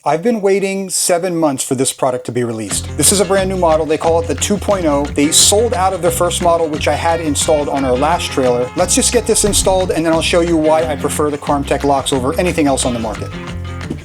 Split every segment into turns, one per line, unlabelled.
I've been waiting 7 months for this product to be released. This is a brand new model. They call it the 2.0. They sold out of their first model, which I had installed on our last trailer. Let's just get this installed and then I'll show you why I prefer the Carmtek locks over anything else on the market.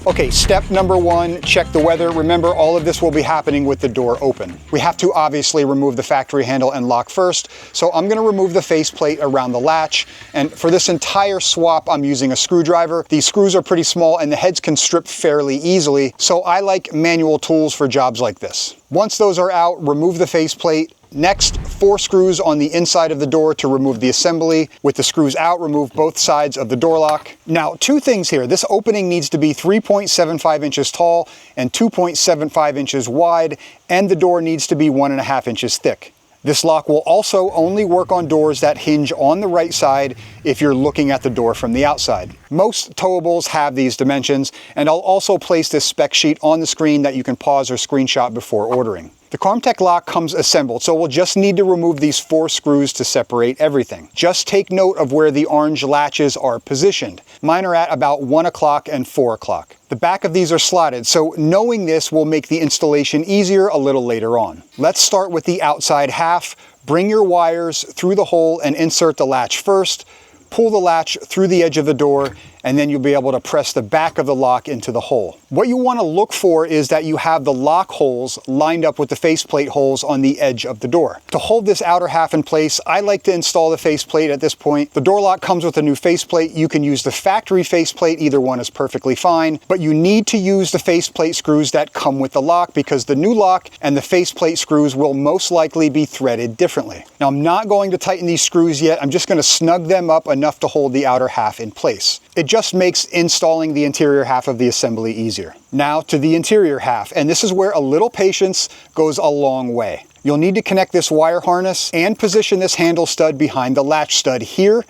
Okay, step number one, check the weather. Remember, all of this will be happening with the door open. We have to obviously remove the factory handle and lock first, so I'm gonna remove the faceplate around the latch, and for this entire swap, I'm using a screwdriver. These screws are pretty small and the heads can strip fairly easily, so I like manual tools for jobs like this. Once those are out, remove the faceplate. Next, 4 screws on the inside of the door to remove the assembly. With the screws out, remove both sides of the door lock. Now, 2 things here. This opening needs to be 3.75 inches tall and 2.75 inches wide, and the door needs to be 1.5 inches thick. This lock will also only work on doors that hinge on the right side if you're looking at the door from the outside. Most towables have these dimensions, and I'll also place this spec sheet on the screen that you can pause or screenshot before ordering. The Carmtek lock comes assembled, so we'll just need to remove these 4 screws to separate everything. Just take note of where the orange latches are positioned. Mine are at about 1 o'clock and 4 o'clock. The back of these are slotted, so knowing this will make the installation easier a little later on. Let's start with the outside half. Bring your wires through the hole and insert the latch first. Pull the latch through the edge of the door, and then you'll be able to press the back of the lock into the hole. What you want to look for is that you have the lock holes lined up with the faceplate holes on the edge of the door. To hold this outer half in place, I like to install the faceplate at this point. The door lock comes with a new faceplate. You can use the factory faceplate, either one is perfectly fine, but you need to use the faceplate screws that come with the lock because the new lock and the faceplate screws will most likely be threaded differently. Now, I'm not going to tighten these screws yet. I'm just going to snug them up enough to hold the outer half in place. It just makes installing the interior half of the assembly easier. Now to the interior half, and this is where a little patience goes a long way. You'll need to connect this wire harness and position this handle stud behind the latch stud here.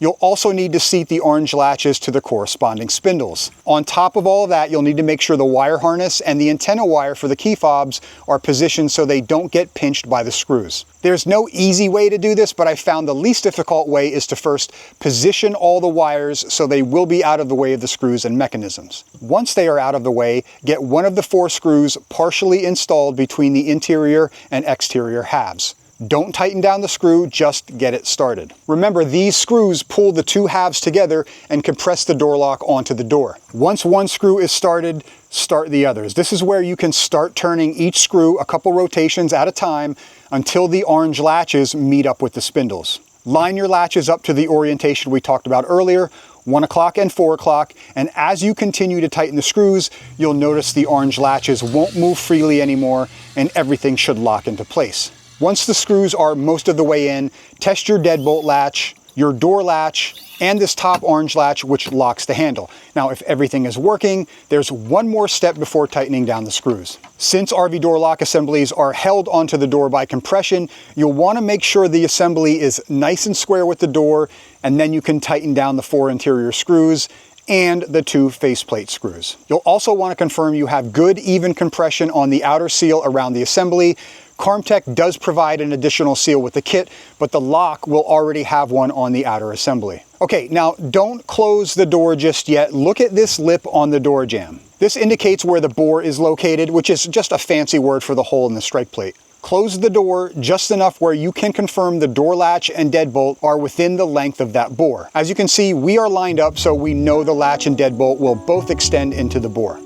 You'll also need to seat the orange latches to the corresponding spindles. On top of all of that, you'll need to make sure the wire harness and the antenna wire for the key fobs are positioned so they don't get pinched by the screws. There's no easy way to do this, but I found the least difficult way is to first position all the wires so they will be out of the way of the screws and mechanisms. Once they are out of the way, get one of the 4 screws partially installed between the interior and exterior halves. Don't tighten down the screw, just get it started. Remember, these screws pull the 2 halves together and compress the door lock onto the door. Once one screw is started, start the others. This is where you can start turning each screw a couple rotations at a time until the orange latches meet up with the spindles. Line your latches up to the orientation we talked about earlier, 1 o'clock and 4 o'clock, and as you continue to tighten the screws, you'll notice the orange latches won't move freely anymore and everything should lock into place. Once the screws are most of the way in, test your deadbolt latch, your door latch, and this top orange latch which locks the handle. Now, if everything is working, there's one more step before tightening down the screws. Since RV door lock assemblies are held onto the door by compression, you'll want to make sure the assembly is nice and square with the door, and then you can tighten down the 4 interior screws and the 2 faceplate screws. You'll also want to confirm you have good even compression on the outer seal around the assembly. Carmtek does provide an additional seal with the kit, but the lock will already have one on the outer assembly. Okay, now don't close the door just yet. Look at this lip on the door jamb. This indicates where the bore is located, which is just a fancy word for the hole in the strike plate. Close the door just enough where you can confirm the door latch and deadbolt are within the length of that bore. As you can see, we are lined up so we know the latch and deadbolt will both extend into the bore.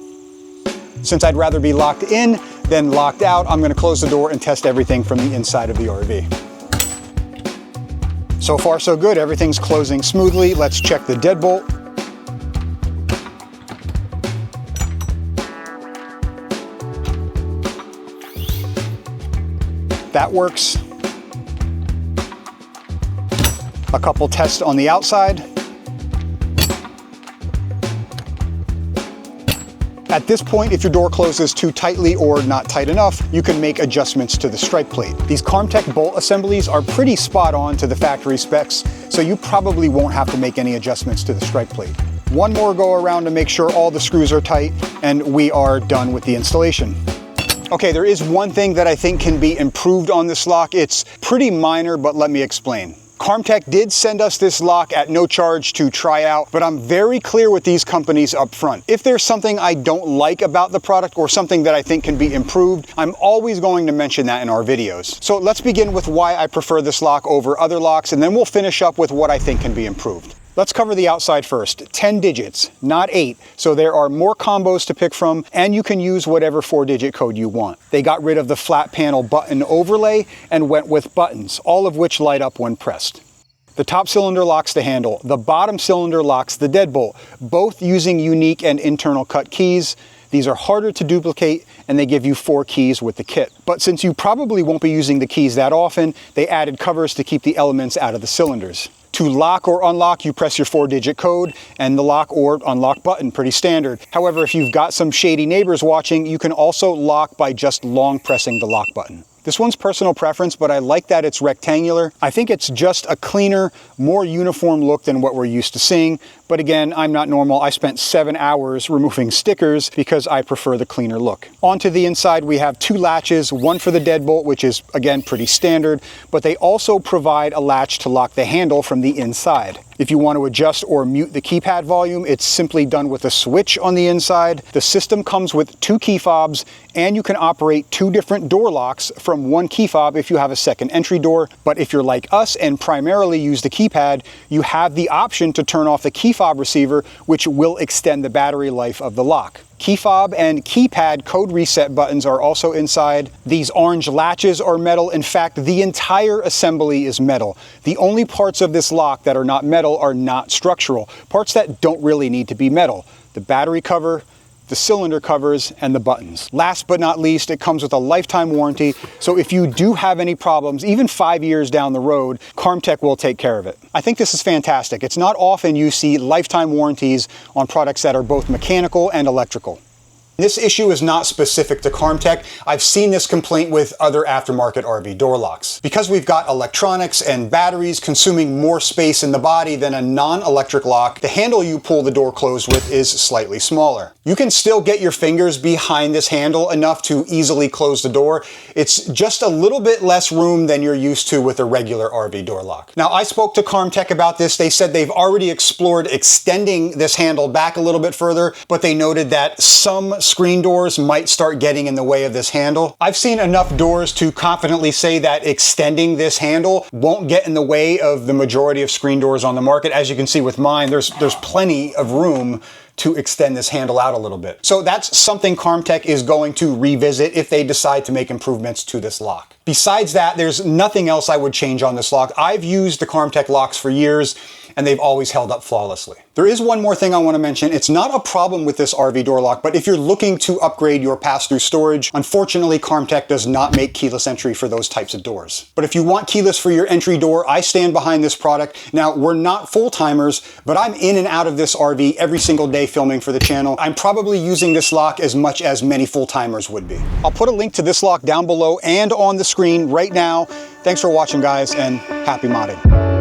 Since I'd rather be locked in than locked out, I'm going to close the door and test everything from the inside of the RV. So far so good, everything's closing smoothly. Let's check the deadbolt. That works. A couple tests on the outside. At this point, if your door closes too tightly or not tight enough, you can make adjustments to the strike plate. These Carmtek bolt assemblies are pretty spot on to the factory specs, so you probably won't have to make any adjustments to the strike plate. One more go around to make sure all the screws are tight, and we are done with the installation. Okay, there is one thing that I think can be improved on this lock. It's pretty minor, but let me explain. Carmtek did send us this lock at no charge to try out, but I'm very clear with these companies up front. If there's something I don't like about the product or something that I think can be improved, I'm always going to mention that in our videos. So let's begin with why I prefer this lock over other locks, and then we'll finish up with what I think can be improved. Let's cover the outside first. 10 digits, not 8, so there are more combos to pick from, and you can use whatever 4-digit code you want. They got rid of the flat panel button overlay and went with buttons, all of which light up when pressed. The top cylinder locks the handle, the bottom cylinder locks the deadbolt, both using unique and internal cut keys. These are harder to duplicate, and they give you 4 keys with the kit. But since you probably won't be using the keys that often, they added covers to keep the elements out of the cylinders. To lock or unlock, you press your 4-digit code and the lock or unlock button, pretty standard. However, if you've got some shady neighbors watching, you can also lock by just long pressing the lock button. This one's personal preference, but I like that it's rectangular. I think it's just a cleaner, more uniform look than what we're used to seeing. But again, I'm not normal. I spent 7 hours removing stickers because I prefer the cleaner look. Onto the inside, we have 2 latches, one for the deadbolt, which is again pretty standard, but they also provide a latch to lock the handle from the inside. If you want to adjust or mute the keypad volume, it's simply done with a switch on the inside. The system comes with 2 key fobs, and you can operate 2 different door locks from 1 key fob if you have a second entry door. But if you're like us and primarily use the keypad, you have the option to turn off the key fob receiver, which will extend the battery life of the lock. Key fob and keypad code reset buttons are also inside. These orange latches are metal. In fact, the entire assembly is metal. The only parts of this lock that are not metal are not structural, parts that don't really need to be metal. The battery cover, the cylinder covers, and the buttons. Last but not least, it comes with a lifetime warranty, so if you do have any problems, even 5 years down the road, Carmtek will take care of it. I think this is fantastic. It's not often you see lifetime warranties on products that are both mechanical and electrical. This issue is not specific to Carmtek. I've seen this complaint with other aftermarket RV door locks. Because we've got electronics and batteries consuming more space in the body than a non-electric lock, the handle you pull the door closed with is slightly smaller. You can still get your fingers behind this handle enough to easily close the door. It's just a little bit less room than you're used to with a regular RV door lock. Now, I spoke to Carmtek about this. They said they've already explored extending this handle back a little bit further, but they noted that some screen doors might start getting in the way of this handle. I've seen enough doors to confidently say that extending this handle won't get in the way of the majority of screen doors on the market. As you can see with mine, there's plenty of room to extend this handle out a little bit. So that's something Carmtek is going to revisit if they decide to make improvements to this lock. Besides that, there's nothing else I would change on this lock. I've used the Carmtek locks for years, and they've always held up flawlessly. There is one more thing I want to mention. It's not a problem with this RV door lock, but if you're looking to upgrade your pass-through storage, unfortunately, Carmtek does not make keyless entry for those types of doors. But if you want keyless for your entry door, I stand behind this product. Now, we're not full-timers, but I'm in and out of this RV every single day filming for the channel. I'm probably using this lock as much as many full-timers would be. I'll put a link to this lock down below and on the screen right now. Thanks for watching, guys, and happy modding.